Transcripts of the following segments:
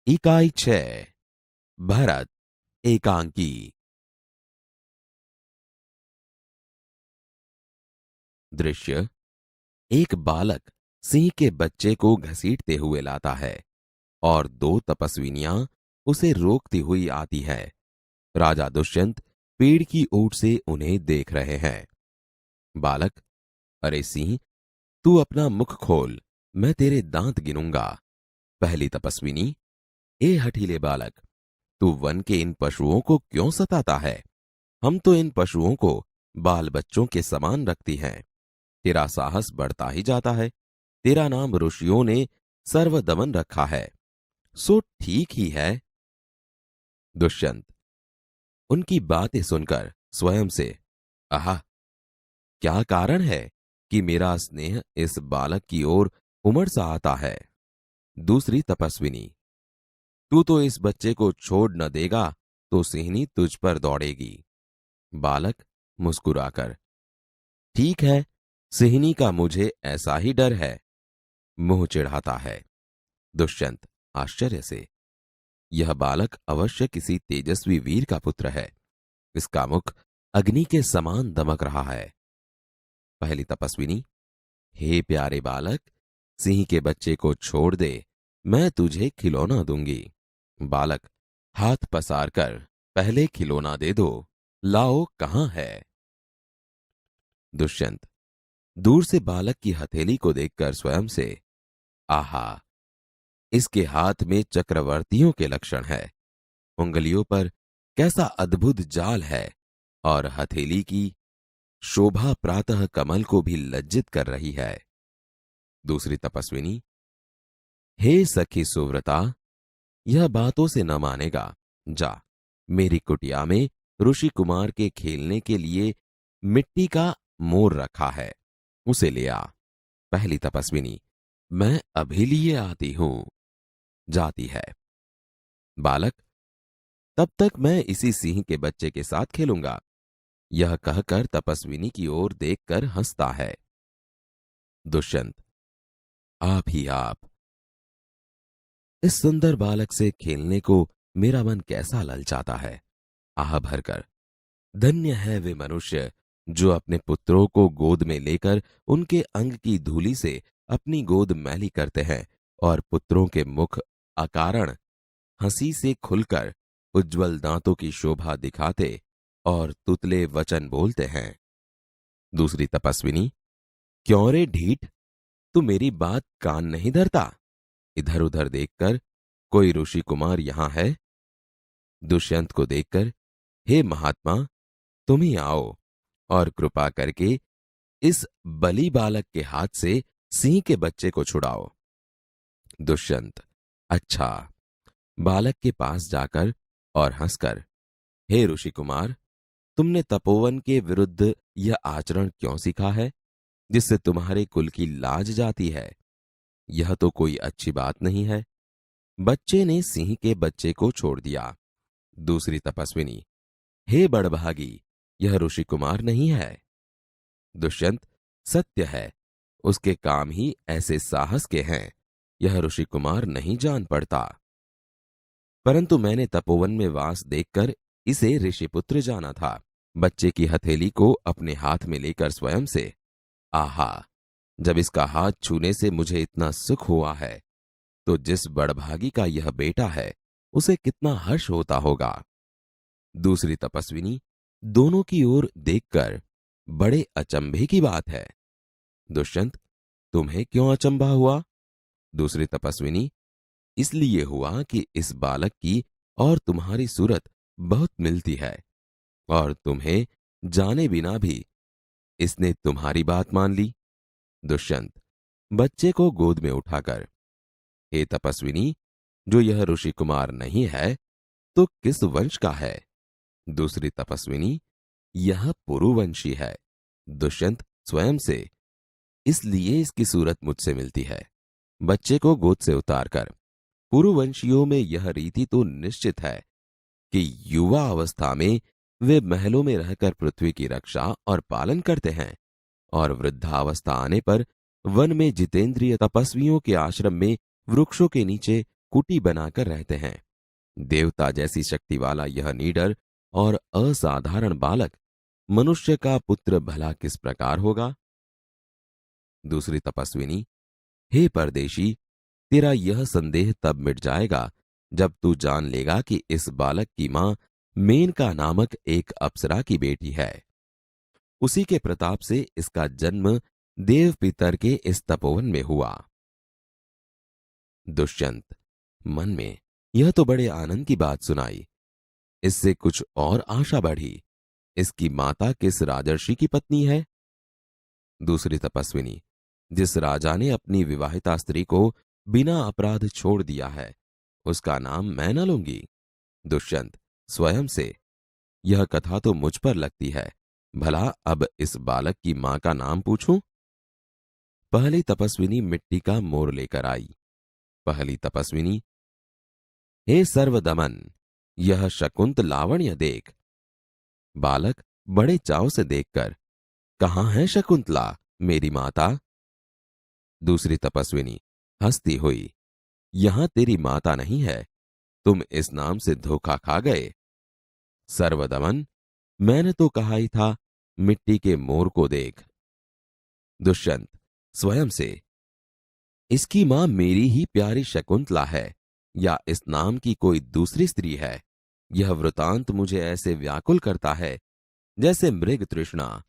इकाई 6 भरत एकांकी। दृश्य एक बालक सिंह के बच्चे को घसीटते हुए लाता है और दो तपस्विनियां उसे रोकती हुई आती है। राजा दुष्यंत पेड़ की ओट से उन्हें देख रहे हैं। बालक, अरे सिंह, तू अपना मुख खोल, मैं तेरे दांत गिनूंगा। पहली तपस्विनी, ए हठीले बालक, तू वन के इन पशुओं को क्यों सताता है? हम तो इन पशुओं को बाल बच्चों के समान रखती हैं। तेरा साहस बढ़ता ही जाता है। तेरा नाम ऋषियों ने सर्वदमन रखा है, सो ठीक ही है। दुष्यंत उनकी बातें सुनकर स्वयं से, आहा, क्या कारण है कि मेरा स्नेह इस बालक की ओर उमड़ सा आता है? दूसरी तपस्विनी, तू तो इस बच्चे को छोड़ न देगा तो सिंहनी तुझ पर दौड़ेगी। बालक मुस्कुराकर, ठीक है, सिंहनी का मुझे ऐसा ही डर है, मुंह चिढ़ाता है। दुष्यंत आश्चर्य से, यह बालक अवश्य किसी तेजस्वी वीर का पुत्र है। इसका मुख अग्नि के समान दमक रहा है। पहली तपस्विनी, हे प्यारे बालक, सिंह के बच्चे को छोड़ दे, मैं तुझे खिलौना दूंगी। बालक हाथ पसार कर, पहले खिलौना दे दो, लाओ कहां है? दुष्यंत दूर से बालक की हथेली को देखकर स्वयं से, आहा, इसके हाथ में चक्रवर्तियों के लक्षण है। उंगलियों पर कैसा अद्भुत जाल है और हथेली की शोभा प्रातः कमल को भी लज्जित कर रही है। दूसरी तपस्विनी, हे सखी सुव्रता, यह बातों से न मानेगा। जा, मेरी कुटिया में ऋषि कुमार के खेलने के लिए मिट्टी का मोर रखा है, उसे ले आ। पहली तपस्विनी, मैं अभी लिए आती हूं। जाती है। बालक, तब तक मैं इसी सिंह के बच्चे के साथ खेलूंगा। यह कहकर तपस्विनी की ओर देखकर हंसता है। दुष्यंत, आप ही आप, इस सुंदर बालक से खेलने को मेरा मन कैसा ललचाता है। आह भरकर, धन्य है वे मनुष्य जो अपने पुत्रों को गोद में लेकर उनके अंग की धूलि से अपनी गोद मैली करते हैं और पुत्रों के मुख अकारण हंसी से खुलकर उज्जवल दांतों की शोभा दिखाते और तुतले वचन बोलते हैं। दूसरी तपस्विनी, क्यों रे ढीठ, तू मेरी बात कान नहीं धरता? इधर उधर देखकर, कोई ऋषि कुमार यहां है? दुष्यंत को देखकर, हे महात्मा, तुम ही आओ और कृपा करके इस बलि बालक के हाथ से सिंह के बच्चे को छुड़ाओ। दुष्यंत, अच्छा। बालक के पास जाकर और हंसकर, हे ऋषि कुमार, तुमने तपोवन के विरुद्ध यह आचरण क्यों सीखा है जिससे तुम्हारे कुल की लाज जाती है? यह तो कोई अच्छी बात नहीं है। बच्चे ने सिंह के बच्चे को छोड़ दिया। दूसरी तपस्विनी, हे बड़भागी, यह ऋषि कुमार नहीं है। दुष्यंत, सत्य है, उसके काम ही ऐसे साहस के हैं, यह ऋषि कुमार नहीं जान पड़ता। परंतु मैंने तपोवन में वास देखकर इसे ऋषिपुत्र जाना था। बच्चे की हथेली को अपने हाथ में लेकर स्वयं से, आहा, जब इसका हाथ छूने से मुझे इतना सुख हुआ है तो जिस बड़भागी का यह बेटा है उसे कितना हर्ष होता होगा। दूसरी तपस्विनी दोनों की ओर देखकर, बड़े अचंभे की बात है। दुष्यंत, तुम्हें क्यों अचंभा हुआ? दूसरी तपस्विनी, इसलिए हुआ कि इस बालक की और तुम्हारी सूरत बहुत मिलती है और तुम्हें जाने बिना भी इसने तुम्हारी बात मान ली। दुष्यंत बच्चे को गोद में उठाकर, हे तपस्विनी, जो यह ऋषि कुमार नहीं है तो किस वंश का है? दूसरी तपस्विनी, यह पुरुवंशी है। दुष्यंत स्वयं से, इसलिए इसकी सूरत मुझसे मिलती है। बच्चे को गोद से उतारकर, पुरुवंशियों में यह रीति तो निश्चित है कि युवा अवस्था में वे महलों में रहकर पृथ्वी की रक्षा और पालन करते हैं और वृद्धावस्था आने पर वन में जितेंद्रिय तपस्वियों के आश्रम में वृक्षों के नीचे कुटी बनाकर रहते हैं। देवता जैसी शक्ति वाला यह नीडर और असाधारण बालक मनुष्य का पुत्र भला किस प्रकार होगा? दूसरी तपस्विनी, हे परदेशी, तेरा यह संदेह तब मिट जाएगा जब तू जान लेगा कि इस बालक की मां मेनका नामक एक अप्सरा की बेटी है। उसी के प्रताप से इसका जन्म देव पितर के इस तपोवन में हुआ। दुष्यंत मन में यह तो बड़े आनंद की बात सुनाई। इससे कुछ और आशा बढ़ी। इसकी माता किस राजर्षि की पत्नी है? दूसरी तपस्विनी, जिस राजा ने अपनी विवाहिता स्त्री को बिना अपराध छोड़ दिया है, उसका नाम मैं न लूंगी। दुष्यंत स्वयं से, यह कथा तो मुझ पर लगती है। भला अब इस बालक की मां का नाम पूछूं? पहली तपस्विनी मिट्टी का मोर लेकर आई। पहली तपस्विनी, हे सर्वदमन, यह शकुंत लावण्य देख। बालक बड़े चाव से देखकर, कहां है शकुंतला मेरी माता? दूसरी तपस्विनी हंसती हुई, यहां तेरी माता नहीं है, तुम इस नाम से धोखा खा गए। सर्वदमन, मैंने तो कहा ही था मिट्टी के मोर को देख। दुष्यंत स्वयं से, इसकी मां मेरी ही प्यारी शकुंतला है या इस नाम की कोई दूसरी स्त्री है? यह वृतांत मुझे ऐसे व्याकुल करता है जैसे मृग तृष्णा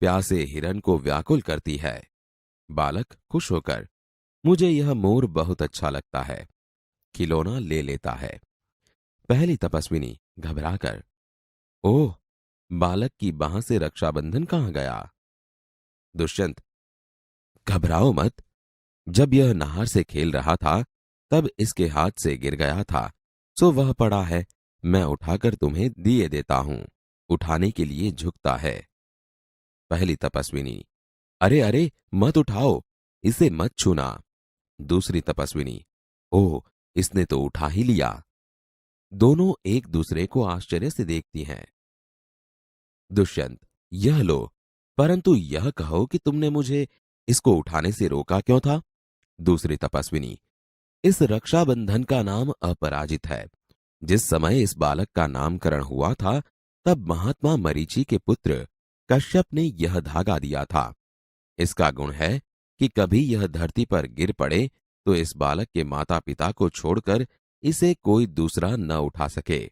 प्यासे हिरण को व्याकुल करती है। बालक खुश होकर, मुझे यह मोर बहुत अच्छा लगता है, खिलौना ले लेता है। पहली तपस्विनी घबराकर, ओह, बालक की बाह से रक्षाबंधन कहां गया? दुष्यंत, घबराओ मत, जब यह नहर से खेल रहा था तब इसके हाथ से गिर गया था, सो वह पड़ा है, मैं उठाकर तुम्हें दिए देता हूं। उठाने के लिए झुकता है। पहली तपस्विनी, अरे अरे मत उठाओ, इसे मत छूना। दूसरी तपस्विनी, ओह, इसने तो उठा ही लिया। दोनों एक दूसरे को आश्चर्य से देखती हैं। दुष्यंत, यह लो, परंतु यह कहो कि तुमने मुझे इसको उठाने से रोका क्यों था? दूसरी तपस्विनी, इस रक्षाबंधन का नाम अपराजित है। जिस समय इस बालक का नामकरण हुआ था तब महात्मा मरीचि के पुत्र कश्यप ने यह धागा दिया था। इसका गुण है कि कभी यह धरती पर गिर पड़े तो इस बालक के माता पिता को छोड़कर इसे कोई दूसरा न उठा सके।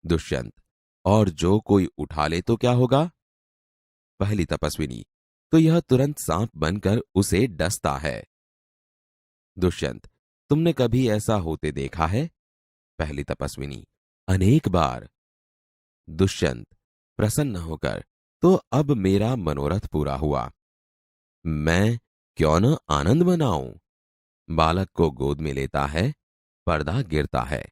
दुष्यंत, और जो कोई उठा ले तो क्या होगा? पहली तपस्विनी, तो यह तुरंत सांप बनकर उसे डसता है। दुष्यंत, तुमने कभी ऐसा होते देखा है? पहली तपस्विनी, अनेक बार। दुष्यंत प्रसन्न होकर, तो अब मेरा मनोरथ पूरा हुआ। मैं क्यों न आनंद मनाऊं? बालक को गोद में लेता है, पर्दा गिरता है।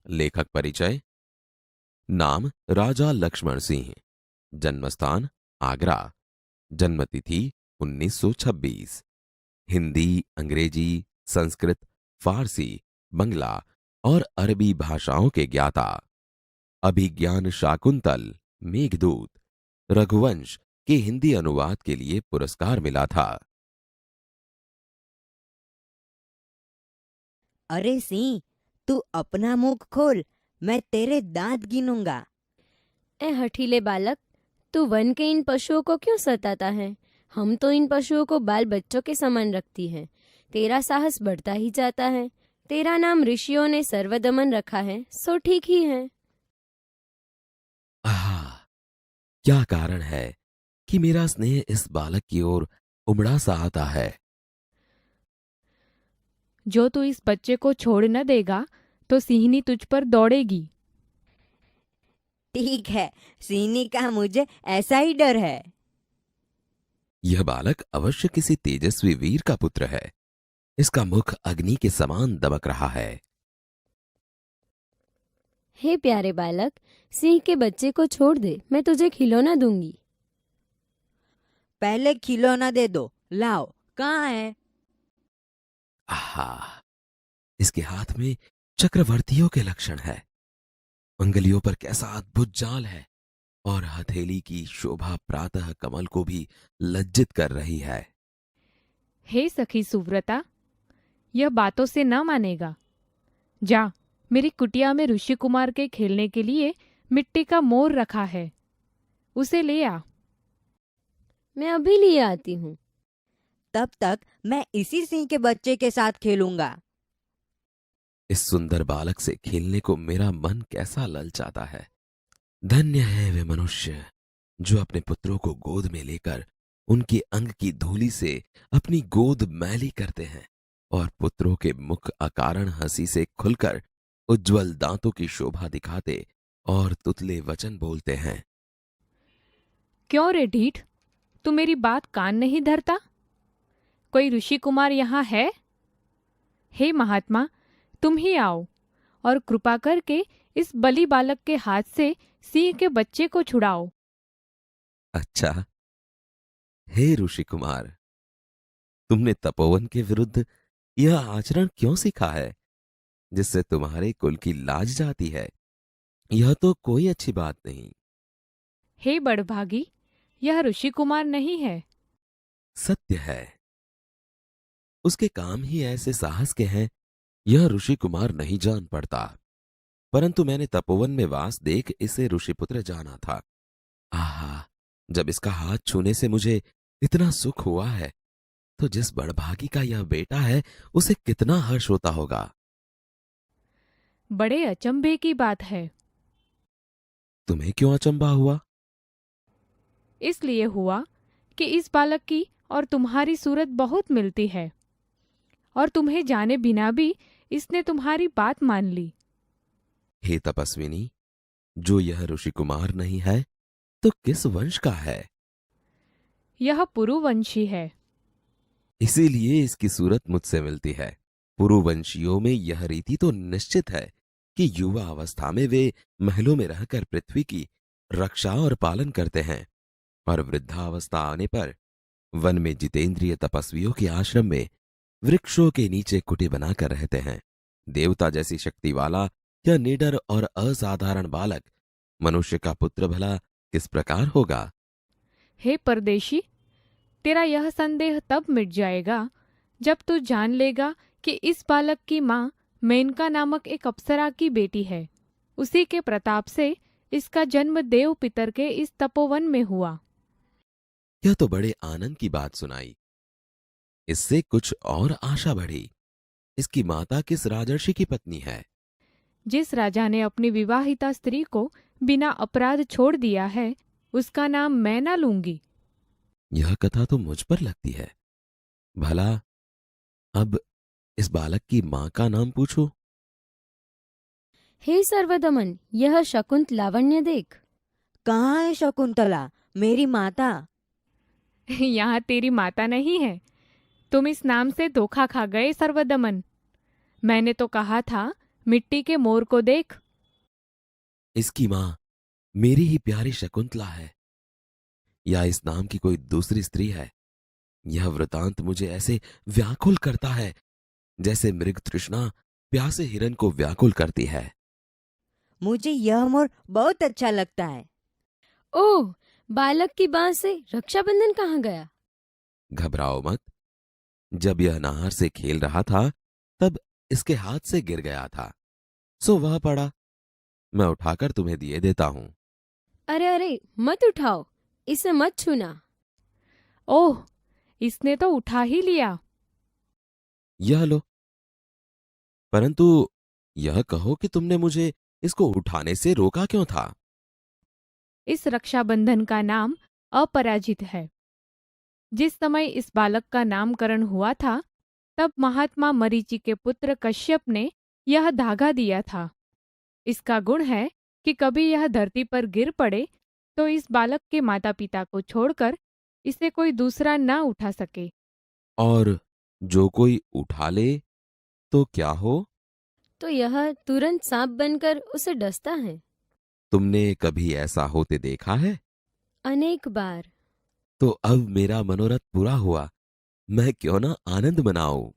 लेखक परिचय। नाम राजा लक्ष्मण सिंह। जन्मस्थान आगरा। जन्मतिथि 1926। हिंदी, अंग्रेजी, संस्कृत, फारसी, बंगला और अरबी भाषाओं के ज्ञाता। अभिज्ञान शाकुंतल, मेघदूत, रघुवंश के हिंदी अनुवाद के लिए पुरस्कार मिला था। अरे सिंह, तू अपना मुख खोल, मैं तेरे दांत गिनूंगा। ए हठीले बालक, तू वन के इन पशुओं को क्यों सताता है? हम तो इन पशुओं को बाल बच्चों के समान रखती हैं। तेरा साहस बढ़ता ही जाता है। तेरा नाम ऋषियों ने सर्वदमन रखा है, सो ठीक ही है। आह, क्या कारण है कि मेरा स्नेह इस बालक की ओर उमड़ा सा आता है? जो तू इस बच्चे को छोड़ न देगा तो सिंहनी तुझ पर दौड़ेगी। ठीक है, सिंहनी का मुझे ऐसा ही डर है। यह बालक अवश्य किसी तेजस्वी वीर का पुत्र है। इसका मुख अग्नि के समान दमक रहा है। हे प्यारे बालक, सिंह के बच्चे को छोड़ दे, मैं तुझे खिलौना दूंगी। पहले खिलौना दे दो, लाओ, कहाँ है? आहा, इसके हाथ में चक्रवर्तियों के लक्षण है। अंगुलियों पर कैसा अद्भुत जाल है और हथेली की शोभा प्रातः कमल को भी लज्जित कर रही है। हे सखी सुव्रता, यह बातों से न मानेगा। जा, मेरी कुटिया में ऋषि कुमार के खेलने के लिए मिट्टी का मोर रखा है, उसे ले आ। मैं अभी लिए आती हूँ। तब तक मैं इसी सिंह के बच्चे के साथ खेलूंगा। इस सुंदर बालक से खेलने को मेरा मन कैसा ललचाता है। धन्य है वे मनुष्य जो अपने पुत्रों को गोद में लेकर उनके अंग की धूलि से अपनी गोद मैली करते हैं और पुत्रों के मुख अकारण हंसी से खुलकर उज्जवल दांतों की शोभा दिखाते और तुतले वचन बोलते हैं। क्यों रे ढीठ, तू मेरी बात कान नहीं धरता? कोई ऋषि कुमार यहाँ है? हे महात्मा, तुम ही आओ और कृपा करके इस बलि बालक के हाथ से सिंह के बच्चे को छुड़ाओ। अच्छा, हे ऋषि कुमार, तुमने तपोवन के विरुद्ध यह आचरण क्यों सीखा है जिससे तुम्हारे कुल की लाज जाती है? यह तो कोई अच्छी बात नहीं। हे बड़भागी, यह ऋषि कुमार नहीं है। सत्य है, उसके काम ही ऐसे साहस के हैं, यह ऋषि कुमार नहीं जान पड़ता। परंतु मैंने तपोवन में वास देख इसे ऋषिपुत्र जाना था। आहा, जब इसका हाथ छूने से मुझे इतना सुख हुआ है तो जिस बड़भागी का यह बेटा है उसे कितना हर्ष होता होगा। बड़े अचंभे की बात है। तुम्हें क्यों अचंभा हुआ? इसलिए हुआ कि इस बालक की और तुम्हारी सूरत बहुत मिलती है और तुम्हें जाने बिना भी इसने तुम्हारी बात मान ली। हे तपस्विनी, जो यह ऋषि कुमार नहीं है तो किस वंश का है? यह पुरुवंशी है। इसीलिए इसकी सूरत मुझसे मिलती है। पुरुवंशियों में यह रीति तो निश्चित है कि युवा अवस्था में वे महलों में रहकर पृथ्वी की रक्षा और पालन करते हैं और वृद्धावस्था आने पर वन में जितेंद्रिय तपस्वियों के आश्रम में वृक्षों के नीचे कुटी बनाकर रहते हैं। देवता जैसी शक्ति वाला यह निडर और असाधारण बालक मनुष्य का पुत्र भला किस प्रकार होगा? हे परदेशी, तेरा यह संदेह तब मिट जाएगा जब तू जान लेगा कि इस बालक की माँ मेनका नामक एक अप्सरा की बेटी है। उसी के प्रताप से इसका जन्म देव पितर के इस तपोवन में हुआ। यह तो बड़े आनंद की बात सुनाई। इससे कुछ और आशा बढ़ी। इसकी माता किस राजर्षि की पत्नी है? जिस राजा ने अपनी विवाहिता स्त्री को बिना अपराध छोड़ दिया है, उसका नाम मैं ना लूंगी। यह कथा तो मुझ पर लगती है। भला अब इस बालक की मां का नाम पूछो। हे सर्वदमन, यह शकुंत लावण्य देख। कहाँ है शकुंतला, मेरी माता? यहाँ तेरी माता नहीं है। तुम इस नाम से धोखा खा गए सर्वदमन। मैंने तो कहा था मिट्टी के मोर को देख। इसकी मां मेरी ही प्यारी शकुंतला है या इस नाम की कोई दूसरी स्त्री है? यह वृतांत मुझे ऐसे व्याकुल करता है जैसे मृग तृष्णा प्यासे हिरन को व्याकुल करती है। मुझे यह मोर बहुत अच्छा लगता है। ओह, बालक की बात से रक्षाबंधन कहाँ गया? घबराओ मत। जब यह नहर से खेल रहा था तब इसके हाथ से गिर गया था, सो वह पड़ा। मैं उठाकर तुम्हें दिए देता हूं। अरे अरे, मत उठाओ, इसे मत छूना। ओह, इसने तो उठा ही लिया। यह लो। परंतु यह कहो कि तुमने मुझे इसको उठाने से रोका क्यों था? इस रक्षाबंधन का नाम अपराजित है। जिस समय इस बालक का नामकरण हुआ था तब महात्मा मरीचि के पुत्र कश्यप ने यह धागा दिया था। इसका गुण है कि कभी यह धरती पर गिर पड़े तो इस बालक के माता पिता को छोड़कर इसे कोई दूसरा ना उठा सके। और जो कोई उठा ले तो क्या हो? तो यह तुरंत सांप बनकर उसे डसता है। तुमने कभी ऐसा होते देखा है? अनेक बार। तो अब मेरा मनोरथ पूरा हुआ। मैं क्यों ना आनंद मनाऊं।